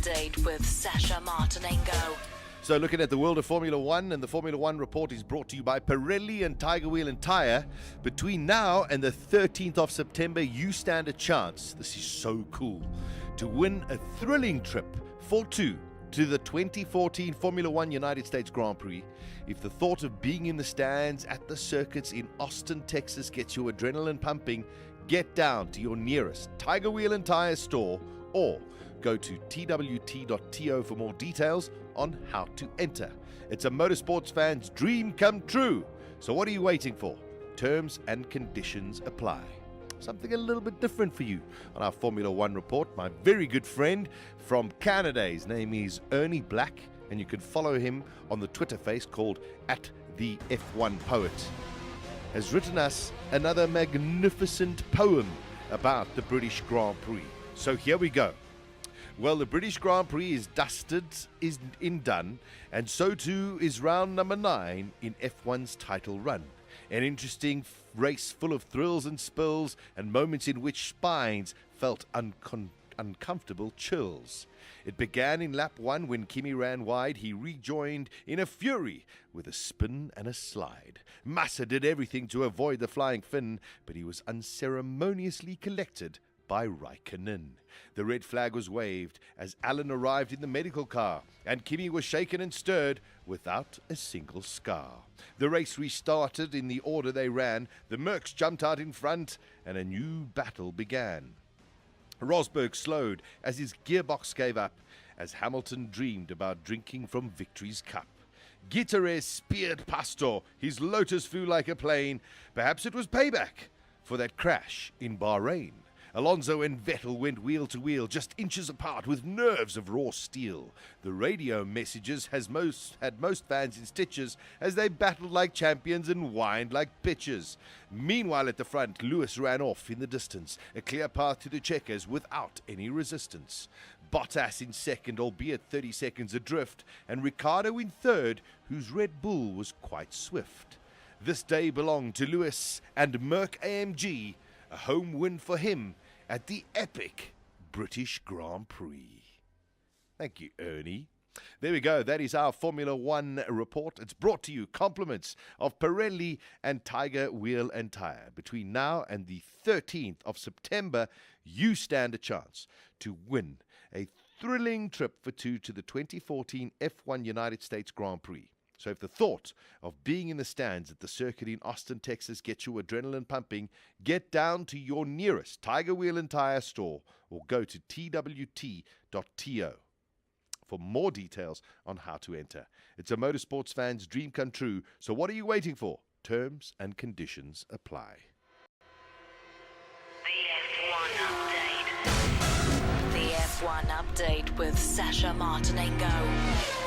Update with Sasha Martinengo. So looking at the world of Formula One, and the Formula One report is brought to you by Pirelli and Tiger Wheel and Tyre. Between now and the 13th of September, you stand a chance, this is so cool, to win a thrilling trip for two to the 2014 Formula One United States Grand Prix. If the thought of being in the stands at the circuits in Austin, Texas gets your adrenaline pumping, get down to your nearest Tiger Wheel and Tyre store or go to twt.to for more details on how to enter. It's a motorsports fan's dream come true. So what are you waiting for? Terms and conditions apply. Something a little bit different for you on our Formula One report. My very good friend from Canada, his name is Ernie Black, and you can follow him on the Twitter face called @the_F1Poet, has written us another magnificent poem about the British Grand Prix. So here we go. Well, the British Grand Prix is dusted, is done, and so too is round number 9 in F1's title run. An interesting race full of thrills and spills and moments in which spines felt uncomfortable chills. It began in lap 1 when Kimi ran wide. He rejoined in a fury with a spin and a slide. Massa did everything to avoid the flying fin, but he was unceremoniously collected by Raikkonen. The red flag was waved as Allen arrived in the medical car, and Kimi was shaken and stirred without a single scar. The race restarted in the order they ran. The Mercs jumped out in front, and a new battle began. Rosberg slowed as his gearbox gave up, as Hamilton dreamed about drinking from victory's cup. Gutierrez speared Pastor. His Lotus flew like a plane. Perhaps it was payback for that crash in Bahrain. Alonso and Vettel went wheel to wheel, just inches apart with nerves of raw steel. The radio messages had most fans in stitches as they battled like champions and whined like bitches. Meanwhile at the front, Lewis ran off in the distance, a clear path to the checkers without any resistance. Bottas in second, albeit 30 seconds adrift, and Ricciardo in third, whose Red Bull was quite swift. This day belonged to Lewis and Merc AMG, a home win for him at the epic British Grand Prix. Thank you, Ernie. There we go. That is our Formula One report. It's brought to you compliments of Pirelli and Tiger Wheel and Tyre. Between now and the 13th of September, you stand a chance to win a thrilling trip for two to the 2014 F1 United States Grand Prix. So if the thought of being in the stands at the circuit in Austin, Texas gets your adrenaline pumping, get down to your nearest Tiger Wheel and Tyre store or go to twt.to for more details on how to enter. It's a motorsports fan's dream come true, so what are you waiting for? Terms and conditions apply. The F1 Update with Sasha Martinengo.